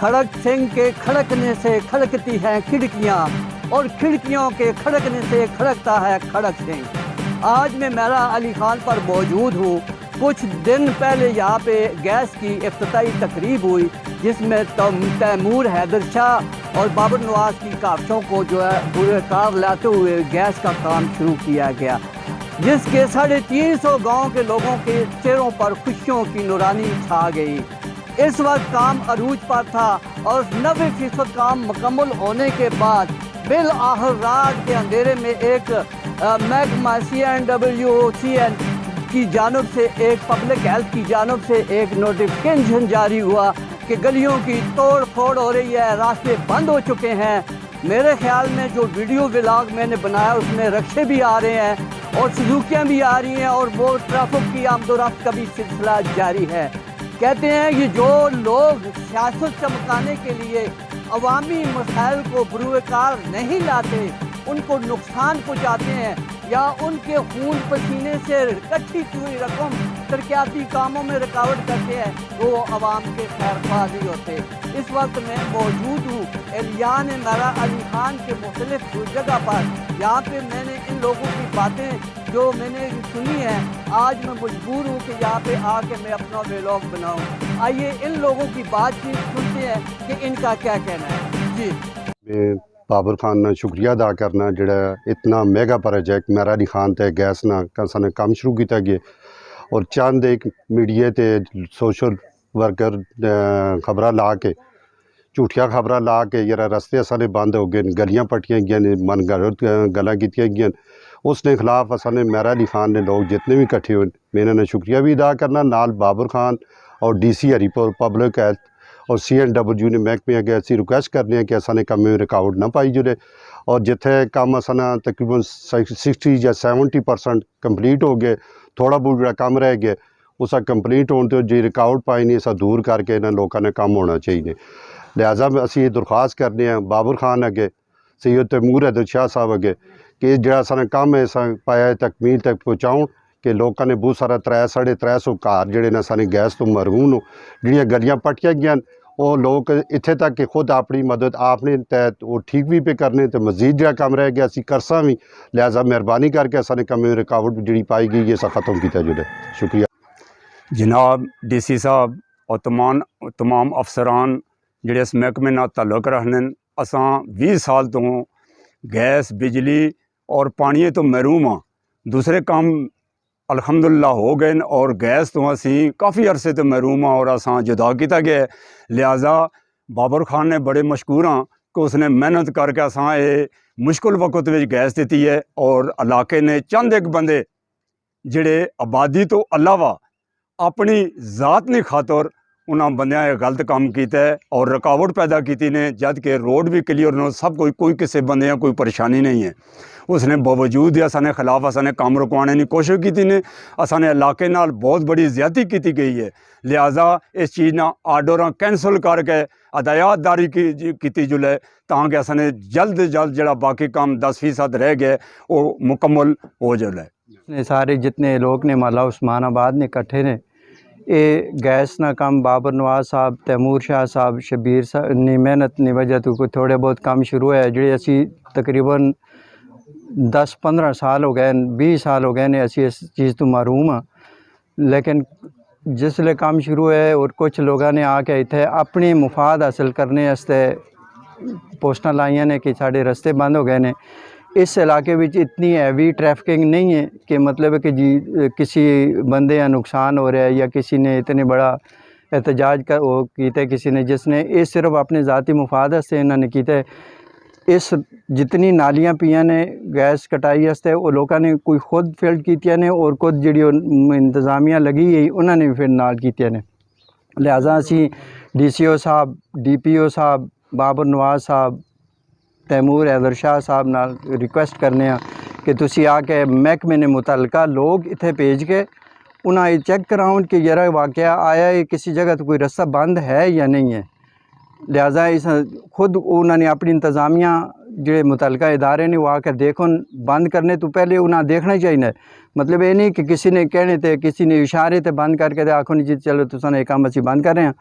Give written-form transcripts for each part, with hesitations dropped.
खड़क सिंह के खड़कने से खड़कती हैं खिड़कियाँ और खिड़कियों के खड़कने से खड़कता है खड़क सिंह। आज मैं मेरा अली खान पर मौजूद हूँ। कुछ दिन पहले यहाँ पे गैस की इफ्तिताई तकरीब हुई जिसमें तैमूर हैदर शाह और बाबर नवाज की काफिशों को जो है बुरे कार लाते हुए गैस का काम शुरू किया गया, जिसके 350 गाँव के लोगों के चेहरों पर खुशियों की नूरानी छा गई। इस वक्त काम अरूज पर था और 90% काम मुकम्मल होने के बाद बिल आखिर रात के अंधेरे में एक महकमा CNWCN की जानब से, एक पब्लिक हेल्थ की जानब से एक नोटिफिकेशन जारी हुआ कि गलियों की तोड़ फोड़ हो रही है, रास्ते बंद हो चुके हैं। मेरे ख्याल में जो वीडियो व्लॉग मैंने बनाया उसमें रक्शे भी आ रहे हैं और सुजुकियाँ भी आ रही हैं और वो ट्रैफिक की आमदोरफ्त का भी सिलसिला जारी है। कहते हैं कि जो लोग सियासत चमकाने के लिए अवामी मसाइल को बुरुएकार नहीं लाते, उनको नुकसान पहुँचाते हैं या उनके खून पसीने से इकट्ठी की हुई रकम तरक्याती कामों में रुकावट करते हैं, वो अवाम के खैरख्वाह नहीं होते। इस वक्त मैं मौजूद हूँ एलियान मेरा अली खान के मुख्तलिफ जगह पर। यहाँ पे मैंने इन लोगों की बातें जो मैंने सुनी है, आज मैं मजबूर हूँ कि यहाँ पे आके मैं अपना व्लॉग बनाऊँ। आइए इन लोगों की बातचीत सुनते हैं कि इनका क्या कहना है। जी बाबर खान ना शुक्रिया अदा करना जिहड़ा इतना मेगा प्रोजेक्ट मेरा अली खान ते गैस ना साने काम शुरू किया गया और चंद एक मीडिया ते सोशल वर्कर खबर ला के झूठिया खबर ला के जरा रस्ते सारे बंद हो गए, गलियां पट्टियां गई, मन गल्लां कीतियां गई, उसने खिलाफ असाने मेरा अली खान ने लोग जितने भी इकट्ठे हुए मैं इन्होंने शुक्रिया भी अदा करना। नाल बाबर खान और DC हरीपुर पब्लिक हेल्थ और CNW ने महकमे अगे असी रिक्वेस्ट करने कि असाने कम में रुकावट ना पाई जुले और जिथे काम असाना तकरीबन 60 या 70% कंप्लीट हो गए, थोड़ा बहुत जो काम रह गया उस कंप्लीट होने तो जी रुकावट पाई नहीं, असा दूर करके इन्होंने लोगों ने काम होना चाहिए। लिहाजा असी ये दरख्वास्त करने हैं बाबर खान अगे, सैयद तैमूर हैदर शाह साहब अगे कि जो असा काम है असा पाया तकमील तक पहुँचाओ कि लोगों ने बहुत सारा 300-350 घर जोड़े ने सारी गैस तो मरहून हो, जिहड़ियां गलियां पट्टियां गई वो लोग इत्थे तक कि खुद अपनी मदद आपने तहत वो ठीक भी पे करने तो मजीद जो काम रह गया असी करसा भी। लिहाजा मेहरबानी करके सारे कम में रुकावट जी पाई गई ये ख़त्म किया जुड़े। शुक्रिया जनाब DC साहब और तमाम अफसरान जिहड़े इस महकमे नाल ताल्लुक रखने। असां 20 साल तो गैस बिजली और पानी तो महरूम हाँ, दूसरे काम अल्हम्दुलिल्लाह हो गए और गैस तो असी काफ़ी अरसे तो महरूम हाँ और असां जुदा किया गया। लिहाजा बाबर खान ने बड़े मशकूर हाँ कि उसने मेहनत करके असां ये मुश्किल वक्त में गैस दी है और इलाके ने चंद एक बंदे जिहड़े आबादी तो अलावा अपनी जात ने खातर उन्होंने बंदियां ये गलत काम किया है और रुकावट पैदा की ने, जद के रोड भी क्लीयर ने, सब कोई किसी बंदे कोई परेशानी नहीं है। उसने बावजूद असाने खिलाफ असाने काम रुकवाने की कोशिश की ने, असाने इलाके नाल बहुत बड़ी ज्यादती की गई है। लिहाजा इस चीज़ ना आर्डर कैंसल करके अदायतदारी की जुले ताकि असाने जल्द से जल्द जरा बाकी काम 10% रह गए वो मुकम्मल हो जाए। सारे जितने लोग ने मौला उस्मानाबाद ने इकट्ठे ने ये गैस ना काम बाबर नवाज साहब, तैमूर शाह साहब, शबीर साहब ने मेहनत ने वजह तो कोई थोड़े बहुत काम शुरू है जी असी तकरीबन 10-15 साल हो गए, 20 साल हो गए ने असी इस चीज़ तो महरूम हाँ। लेकिन जिसले काम शुरू है और कुछ लोगों ने आके इतने अपनी मुफाद हासिल करने वास्ते पोस्टां लाइया ने कि साढ़े रस्ते बंद हो गए ने। इस इलाके में इतनी हैवी ट्रैफिकिंग नहीं है कि मतलब है कि जी किसी बंदे या नुकसान हो रहा है या किसी ने इतने बड़ा एहतजाज कर वो किया किसी ने, जिसने ये सिर्फ अपने ज़ाती मुफाद से इन्होंने किया। इस जितनी नालियाँ पिया ने गैस कटाई वास्ते वो लोगों ने कोई खुद फील्ड कीतियां ने और खुद जी इंतजामिया लगी गई उन्होंने भी फिर नाल कीतियां ने। लिहाजा असी DCO साहब, DPO साहब, बाबर नवाज साहब, तैमूर हैदर शाह साहब नाल रिक्वेस्ट करने कि तुसी आके महकमे ने मुतलका लोग इत्थे भेज के उन्हें चेक कराओ कि यह वाकया आया है किसी जगह तो कोई रास्ता बंद है या नहीं है। लिहाजा इस खुद उन्होंने अपनी इंतजामिया जो मुतलका इदारे ने वो आकर देखो बंद करने तो पहले उन्हें देखना चाहिए। मतलब ये नहीं कि किसी ने कहने थे किसी ने इशारे ते बंद करके आखो नहीं जी चलो तुसाने एक काम असी बंद कर रहे हैं।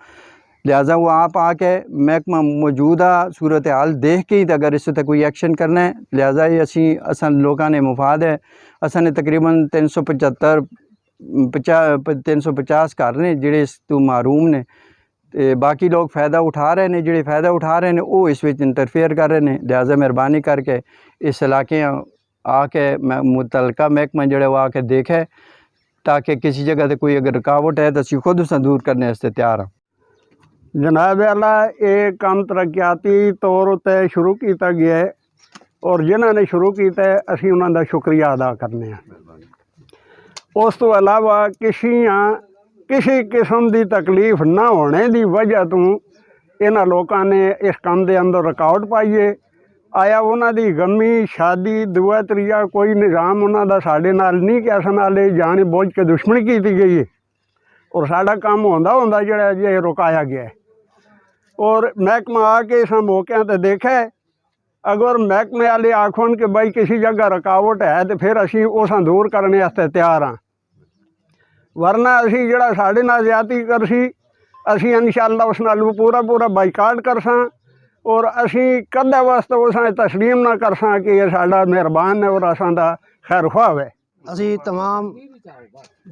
लिहाजा वो आप आके महकमा मौजूदा सूरत हाल देख के ही तो अगर इस उत्ते कोई एक्शन करना है। लिहाजा ये असां लोगों ने मुफाद है। असां ने तकरीबन 350 घर ने जिहड़े इस तो महरूम ने, ते बाकी लोग फ़ायदा उठा रहे हैं। जिहड़े फ़ायदा उठा रहे हैं वो इस विच इंटरफेयर कर रहे हैं। लिहाजा मेहरबानी करके इस इलाके आके मुतलका महकमा जिहड़ा वो आके देखे, ताकि किसी जगह से कोई अगर रुकावट है तो असीं खुद उस दूर करने वास्ते तैयार हाँ। जनाब आला ये काम तरक्याती तौर उत्ते शुरू किया गया है और जिन्होंने शुरू किया है असीं उन्हां दा शुक्रिया अदा करने हैं। उस तो अलावा किसी किस्म की तकलीफ ना होने की वजह तो इन्हां लोगों ने इस काम के अंदर रुकावट पाई है। आया उन्हां दी गमी शादी दुआ त्रीया कोई निज़ाम उन्हां दा साडे नाल नहीं कि अस नाल जान बुझ के दुश्मनी की गई है और साडा काम होंदा जिहड़ा जे रुकाया गया है। और महकमा आके इस मौक़ों पर देखे, अगर महकमे वाले आखन कि भाई किसी जगह रुकावट है तो फिर असीं उस दूर करने वास्ते तैयार हाँ, वरना असीं जिहड़ा साडे नाल ज़्यादती करसी असीं इंशाअल्लाह उस नाल पूरा बाईकाट करसां और असीं कदे वास्ते उस तस्लीम ना करसां कि ये साडा मेहरबान है और असां दा खैर ख्वाह है। ਅਸੀਂ तमाम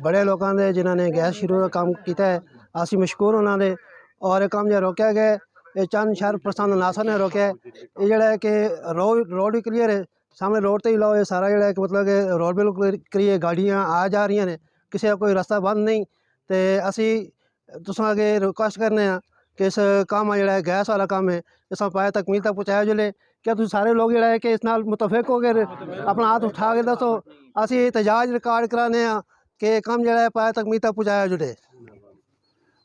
बड़े लोगों ने जिन्होंने गैस शुरू का काम किया है, ਅਸੀਂ मशहूर उन्होंने और काम जो रोकया गया ये चंद शहर प्रसन्न नासा ने रोकया। ये जड़ा है कि रोड भी क्लीयर है, सामने रोड तो ही लो, ये सारा जड़ा है कि मतलब कि रोड बिल्कुल क्लियर, गाड़ियाँ आ जा रही ने, किसी का कोई रास्ता बंद नहीं। तो असी तुसां अगे रिक्वेस्ट करने कि इस काम जड़ा है गैस वाला काम है इस पाए तकमील तक पहुँचाया जुले। क्या तुम सारे लोग जड़ा है कि इस नाल मुतफिक हो गए, अपना हाथ उठा के दसो, असी एहतजाज रिकॉर्ड कराने कि काम जड़ा है पाए तकमील तक पहुँचाया जुले।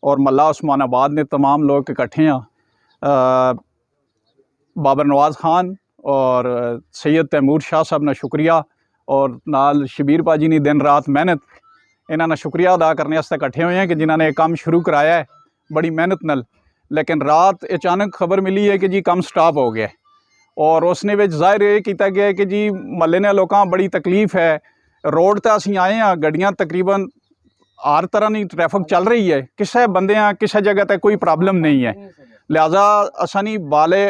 और मल्ला उस्मानाबाद ने तमाम लोग इकट्ठे हैं। बाबर नवाज़ खान और सैयद तैमूर शाह साहब ने शुक्रिया और नाल शबीर भाजी ने दिन रात मेहनत, इन्होंने शुक्रिया अदा करने वास्ते इकट्ठे हुए हैं कि जिन्होंने काम शुरू कराया है बड़ी मेहनत नाल। लेकिन रात अचानक खबर मिली है कि जी काम स्टॉप हो गया और उसने विच जाहिर ये किया गया है कि जी महल्ले ने लोगों बड़ी तकलीफ है। रोड तो असीं आए हैं, गड्डियाँ तकरीबन हर तरह की ट्रैफिक चल रही है, किसी बंदे किसी जगह तक कोई प्रॉब्लम नहीं है। लिहाजा असानी बाले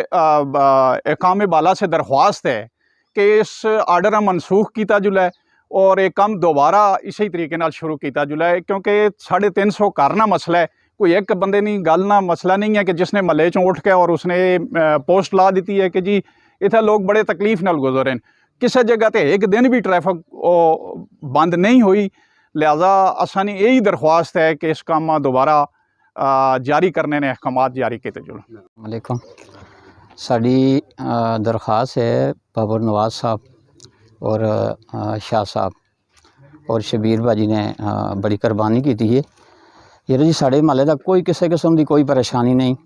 एकाम बाला से दरख्वास्त है कि इस आर्डर मनसूख किया जुला और एक काम दोबारा इसी तरीके नाल शुरू किया जुला है, क्योंकि 350 घर ना मसला है, कोई एक बंदे नहीं गल ना मसला नहीं है कि जिसने महल्ले चों उठ के और उसने पोस्ट ला दी है कि जी इतना लोग बड़े तकलीफ नाल गुजरे हैं। किसी जगह तो एक दिन भी ट्रैफिक बंद नहीं हुई। लिहाजा असानी यही दरख्वास्त है कि इस काम दोबारा जारी करने ने अहकामात जारी किए जुल। वालेकुम, साड़ी दरख्वास्त है बाबर नवाज़ साहब और शाह साहब और शबीर भाजी ने बड़ी कुर्बानी की है। ये जी साढ़े महल्ले का कोई किसी किस्म की कोई परेशानी नहीं,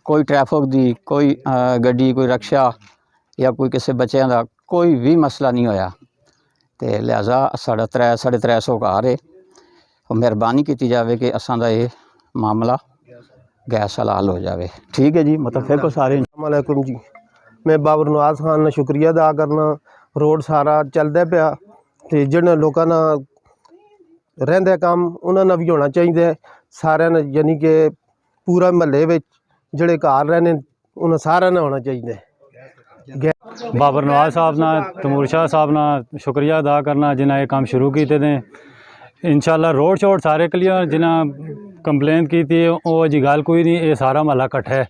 कोई ट्रैफिक की कोई गड्डी कोई रक्शा या कोई किसी बच्चों का कोई भी मसला नहीं होया। तो लिहाजा साढ़ा 350 घर है, मेहरबानी की जाए कि असां दा ये मामला गैस वाला हल हो जाए। ठीक है जी, मतलब को सारे अस्सलामुअलैकुम जी, मैं बाबर नवाज़ खान ने शुक्रिया अदा करना। रोड सारा चलदा पिया तो जिन्हें लोगों ना रहिंदे काम उन्होंने भी होना चाहिए सारे ने, यानी कि पूरा महल्ले में जिहड़े घर रहने उन्हें सारे ने होना चाहिए। बाबर नवाज़ साहब ना तैमूर शाह साहब ना शुक्रिया अदा करना जिन्हें ये काम शुरू किए थे। इंशाल्लाह रोड शोड सारे क्लियर, जिन्हें कंप्लेन की थी वो जी गल कोई नहीं, ये सारा महला कट्ठा है,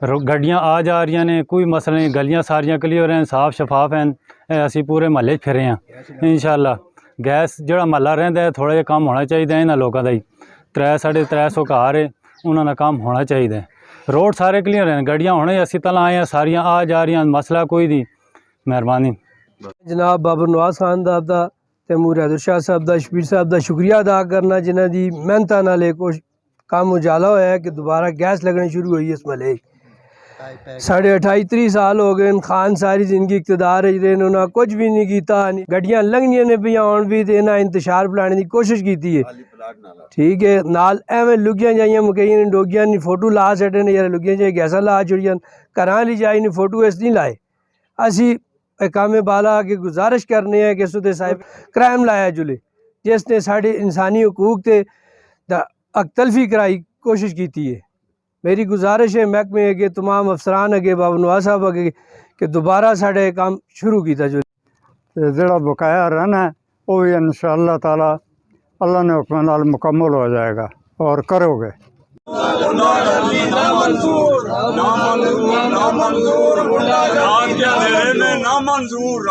गड्डियाँ आ जा रही ने, कोई मसला नहीं, गलियाँ सारियाँ क्लियर हैं, साफ शफाफ हैं, असी पूरे महल्ले फिरे हैं। इंशाल्लाह गैस जोड़ा महला रहिंदा है थोड़ा जिहा काम होना चाहिए इन्हां लोगों का ही। 350 घर है, उन्होंने काम होना चाहिए। रोड सारे क्लियर हैं, गड्डियाँ होने असी तला आए हैं, सारियाँ आ जा रही, मसला कोई नहीं। मेहरबानी जनाब बाबर नवाज़ खान दा तैमूर हैदर शाह साहब दा शबीर साहब दा शुक्रिया अदा करना जिन्हां दी मेहनत नाल काम उजाला होया है कि दोबारा गैस लगनी शुरू हुई इस महल्ले। 28-30 साल हो गए, खान सारी जिंदगी इकतदार रहे, उन्होंने कुछ भी नहीं किया। गड्डियाँ लंघनियां ने पियां आउण भी तो इन्हें इंतशार फैलाने की कोशिश की है। ठीक है, नाल एवं लुगियां जाइयां मुकई ने डोगियां ने फोटो ला छड़े ने, यार लुगियां जाइए गैसा ला छड़ियां, घर ली जाई ने फोटो इस नहीं लाए। असी काम बाला के गुजारिश करने हैं कि सुदे साहिब क्राइम लाया जुले जिसने साढ़े इंसानी हकूक ते अकतलफी कराई कोशिश की है। मेरी गुजारिश है महकमे अगे तमाम अफसरान अगे बाबा नवाज साहब अगे कि दोबारा साढ़े काम शुरू किया जो ਜਿਹੜਾ ਬਕਾਇਆ ਰਨ ਹੈ ਉਹ ਵੀ ਇਨਸ਼ਾਅੱਲਾ ਤਾਲਾ अल्लाह ने हुक्म नाल मुकम्मल हो जाएगा और करोगे। ना मंजूर